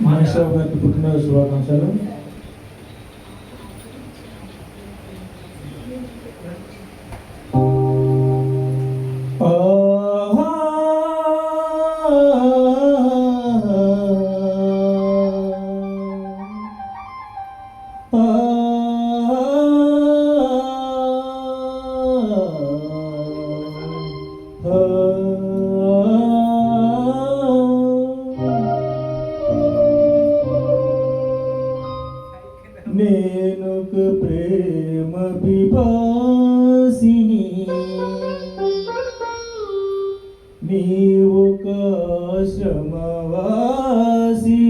మహేశ్వరరావు గారికి పుట్టినరోజు శుభాకాంక్షలు. నేనొక ప్రేమ పిపాసిని, నీవొక ఆశ్రమవాసి,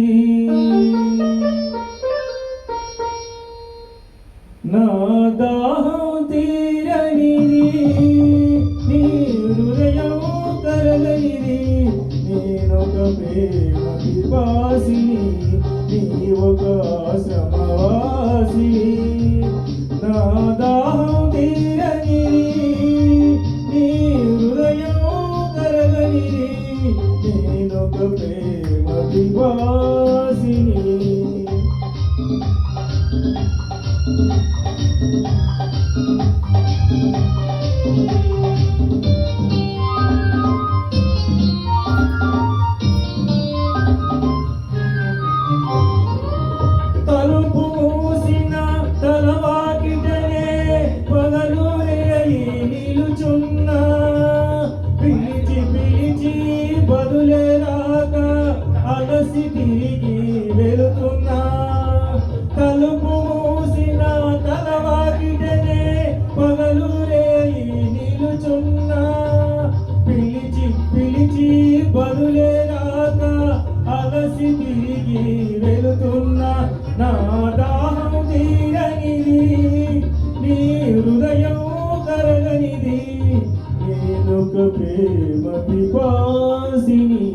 నా దాహం తీరనిది, నీ హృదయం కరగనిది. నేనొక ప్రేమ పిపాసిని, నీవొక ఆశ్రమవాసి, నా దాహం తీరనిది, నీ హృదయం కరగనిది. నేనొక ప్రేమ పిపాసిని. తలుపు మూసిన తలవాకిటనే పగలు రేయి నిలుచున్నా, పిలిచి పిలిచి బదులే రాక అలసి తిరిగి వెళుతున్నా. తలుపు మూసిన తలవాకిటనే పగలు రేయి నిలుచున్నా, పిలిచి పిలిచి బదులే రాక అలసి తిరిగి వెళుతున్నా. నా దాహం తీరనిది, నీ హృదయం కరగనిది. నేనొక ప్రేమ పిపాసిని.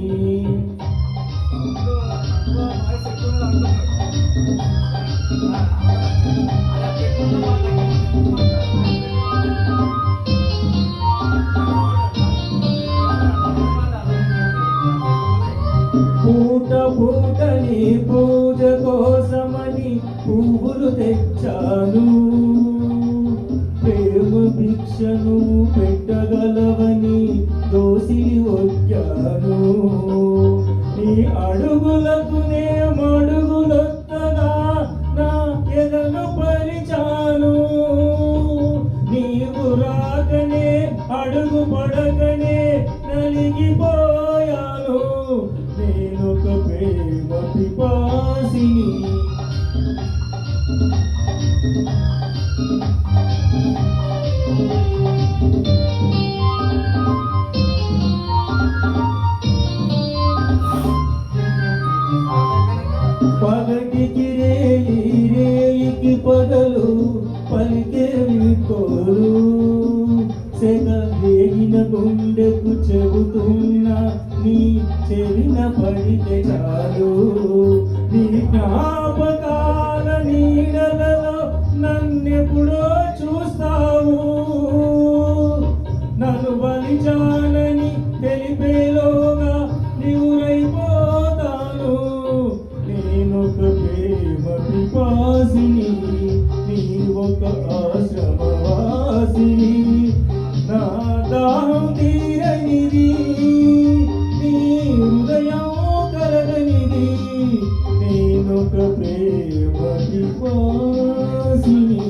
పూట పూటని పూజ కోసమని పువ్వులు తెచ్చాను, ప్రేమ భిక్షను పెట్టగలవని దోసిలి వచ్చాను. నీ అడుగులకు నే మడుగులొత్తగా నా ఎదను పరిచాను. నీవు రాకనే అడుగు పడకనే నలిగిపోయాను. నేనొక ప్రేమ పిపాసిని. పగటికి రేయి, రేయికి పగలు పలికే వీడ్కోలు, సెగ రేగిన గుండెకు చెబుతున్నా, నీ చెవిన పడితే చాలు. నీ జ్ఞాపకాల నీడలలో నన్నెప్పుడో చూస్తావు. నన్ను బలిచానని తెలిపేలోగా నివురైపోతాను. నేనొక ప్రేమ పిపాసిని, నీవొక ఆశ్రమవాసిని. నా దాహం తీరనిది, నీ హృదయం కరగనిది. నేనొక ప్రేమ పిపాసిని.